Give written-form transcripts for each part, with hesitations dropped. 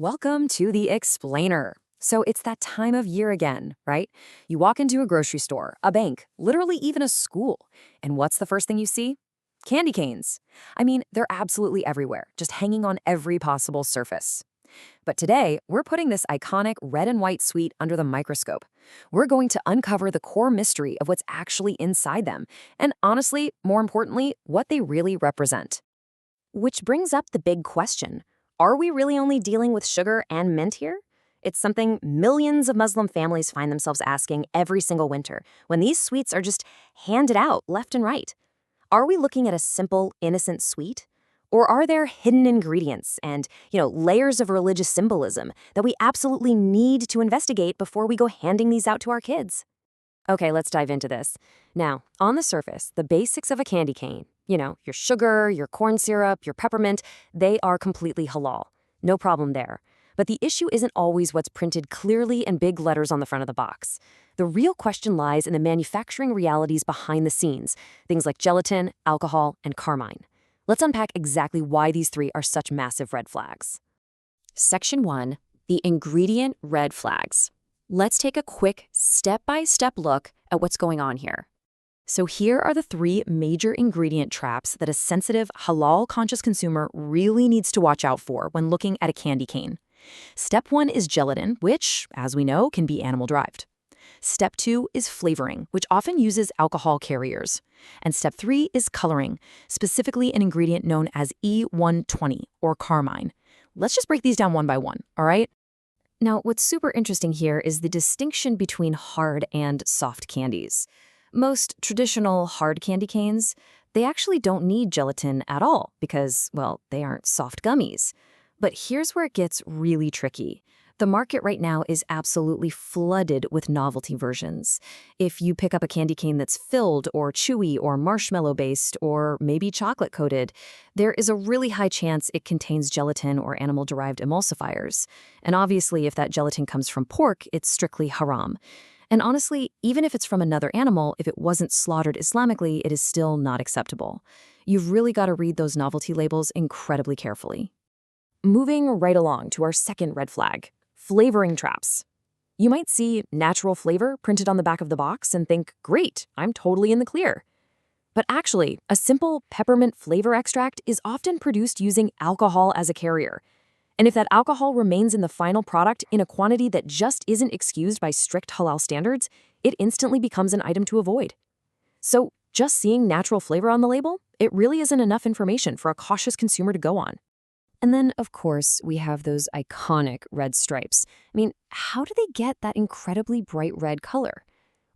Welcome to the Explainer. So it's that time of year again, right? You walk into a grocery store, a bank, literally even a school. And what's the first thing you see? Candy canes. I mean, they're absolutely everywhere, just hanging on every possible surface. But today, we're putting this iconic red and white sweet under the microscope. We're going to uncover the core mystery of what's actually inside them, and honestly, more importantly, what they really represent. Which brings up the big question. Are we really only dealing with sugar and mint here? It's something millions of Muslim families find themselves asking every single winter when these sweets are just handed out left and right. Are we looking at a simple, innocent sweet? Or are there hidden ingredients and, layers of religious symbolism that we absolutely need to investigate before we go handing these out to our kids? Okay, let's dive into this. Now, on the surface, the basics of a candy cane, your sugar, your corn syrup, your peppermint, they are completely halal. No problem there. But the issue isn't always what's printed clearly in big letters on the front of the box. The real question lies in the manufacturing realities behind the scenes, things like gelatin, alcohol, and carmine. Let's unpack exactly why these three are such massive red flags. Section 1. The ingredient red flags. Let's take a quick step-by-step look at what's going on here. So here are the three major ingredient traps that a sensitive, halal-conscious consumer really needs to watch out for when looking at a candy cane. Step 1 is gelatin, which, as we know, can be animal-derived. Step 2 is flavoring, which often uses alcohol carriers. And step 3 is coloring, specifically an ingredient known as E120, or carmine. Let's just break these down one by one, all right? Now, what's super interesting here is the distinction between hard and soft candies. Most traditional hard candy canes, they actually don't need gelatin at all because, well, they aren't soft gummies. But here's where it gets really tricky. The market right now is absolutely flooded with novelty versions. If you pick up a candy cane that's filled or chewy or marshmallow-based or maybe chocolate-coated, there is a really high chance it contains gelatin or animal-derived emulsifiers. And obviously, if that gelatin comes from pork, it's strictly haram. And honestly, even if it's from another animal, if it wasn't slaughtered Islamically, it is still not acceptable. You've really got to read those novelty labels incredibly carefully. Moving right along to our second red flag. Flavoring traps. You might see natural flavor printed on the back of the box and think, great, I'm totally in the clear. But actually, a simple peppermint flavor extract is often produced using alcohol as a carrier. And if that alcohol remains in the final product in a quantity that just isn't excused by strict halal standards, it instantly becomes an item to avoid. So just seeing natural flavor on the label, it really isn't enough information for a cautious consumer to go on. And then, of course, we have those iconic red stripes. I mean, how do they get that incredibly bright red color?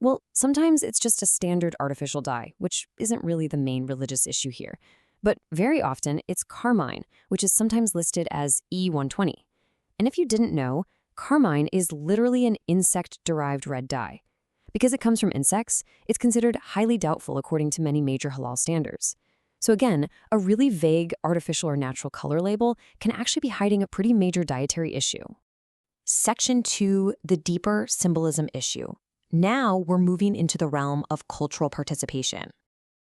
Well, sometimes it's just a standard artificial dye, which isn't really the main religious issue here. But very often, it's carmine, which is sometimes listed as E120. And if you didn't know, carmine is literally an insect-derived red dye. Because it comes from insects, it's considered highly doubtful according to many major halal standards. So again, a really vague artificial or natural color label can actually be hiding a pretty major dietary issue. Section 2, the deeper symbolism issue. Now we're moving into the realm of cultural participation.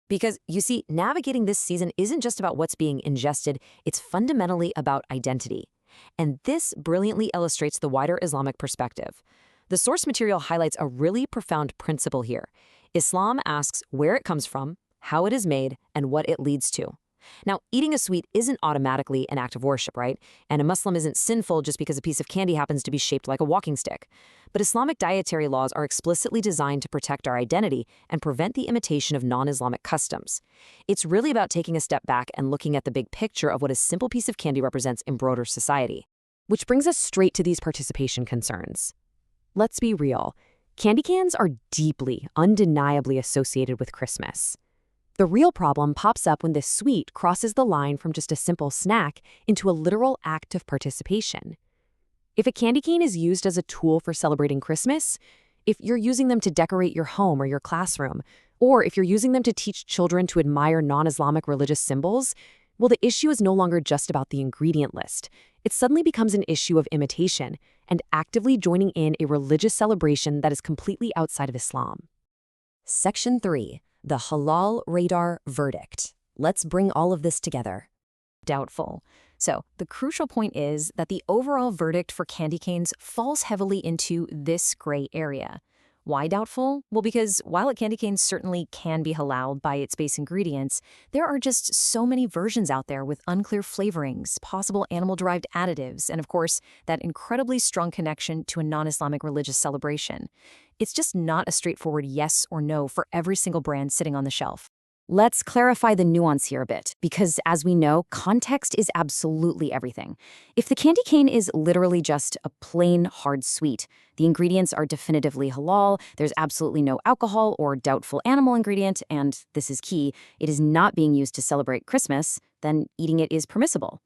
Because, you see, navigating this season isn't just about what's being ingested, it's fundamentally about identity. And this brilliantly illustrates the wider Islamic perspective. The source material highlights a really profound principle here. Islam asks where it comes from, how it is made, and what it leads to. Now, eating a sweet isn't automatically an act of worship, right? And a Muslim isn't sinful just because a piece of candy happens to be shaped like a walking stick. But Islamic dietary laws are explicitly designed to protect our identity and prevent the imitation of non-Islamic customs. It's really about taking a step back and looking at the big picture of what a simple piece of candy represents in broader society. Which brings us straight to these participation concerns. Let's be real. Candy cans are deeply, undeniably associated with Christmas. The real problem pops up when this sweet crosses the line from just a simple snack into a literal act of participation. If a candy cane is used as a tool for celebrating Christmas, if you're using them to decorate your home or your classroom, or if you're using them to teach children to admire non-Islamic religious symbols, well, the issue is no longer just about the ingredient list. It suddenly becomes an issue of imitation and actively joining in a religious celebration that is completely outside of Islam. Section 3. The Halal Radar verdict. Let's bring all of this together. Doubtful. So the crucial point is that the overall verdict for candy canes falls heavily into this gray area. Why doubtful? Well, because while a candy cane certainly can be halal by its base ingredients, there are just so many versions out there with unclear flavorings, possible animal-derived additives, and of course, that incredibly strong connection to a non-Islamic religious celebration. It's just not a straightforward yes or no for every single brand sitting on the shelf. Let's clarify the nuance here a bit, because as we know, context is absolutely everything. If the candy cane is literally just a plain hard sweet, the ingredients are definitively halal, there's absolutely no alcohol or doubtful animal ingredient, and this is key, it is not being used to celebrate Christmas, then eating it is permissible.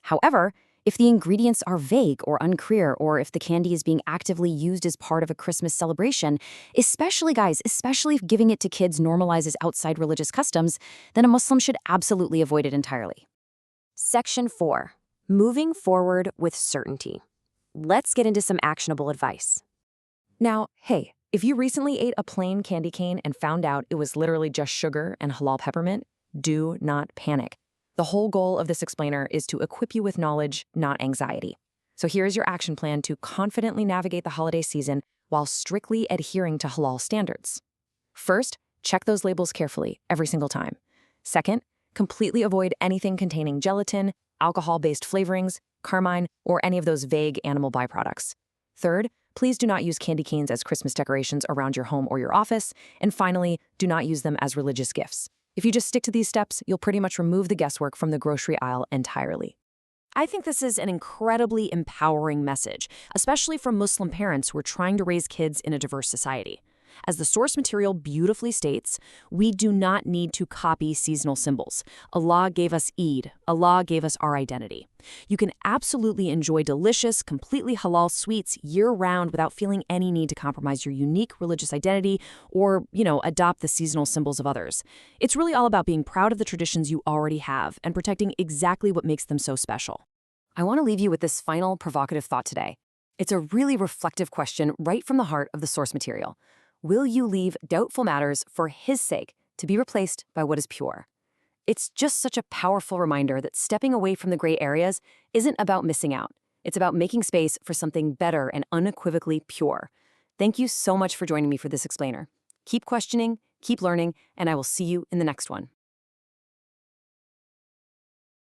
However, if the ingredients are vague or unclear, or if the candy is being actively used as part of a Christmas celebration, especially if giving it to kids normalizes outside religious customs, then a Muslim should absolutely avoid it entirely. Section 4. Moving forward with certainty. Let's get into some actionable advice. Now, hey, if you recently ate a plain candy cane and found out it was literally just sugar and halal peppermint, do not panic. The whole goal of this explainer is to equip you with knowledge, not anxiety. So here's your action plan to confidently navigate the holiday season while strictly adhering to halal standards. First, check those labels carefully every single time. Second, completely avoid anything containing gelatin, alcohol-based flavorings, carmine, or any of those vague animal byproducts. Third, please do not use candy canes as Christmas decorations around your home or your office. And finally, do not use them as religious gifts. If you just stick to these steps, you'll pretty much remove the guesswork from the grocery aisle entirely. I think this is an incredibly empowering message, especially from Muslim parents who are trying to raise kids in a diverse society. As the source material beautifully states, we do not need to copy seasonal symbols. Allah gave us Eid. Allah gave us our identity. You can absolutely enjoy delicious, completely halal sweets year-round without feeling any need to compromise your unique religious identity or, adopt the seasonal symbols of others. It's really all about being proud of the traditions you already have and protecting exactly what makes them so special. I want to leave you with this final provocative thought today. It's a really reflective question right from the heart of the source material. Will you leave doubtful matters for His sake to be replaced by what is pure? It's just such a powerful reminder that stepping away from the gray areas isn't about missing out. It's about making space for something better and unequivocally pure. Thank you so much for joining me for this explainer. Keep questioning, keep learning, and I will see you in the next one.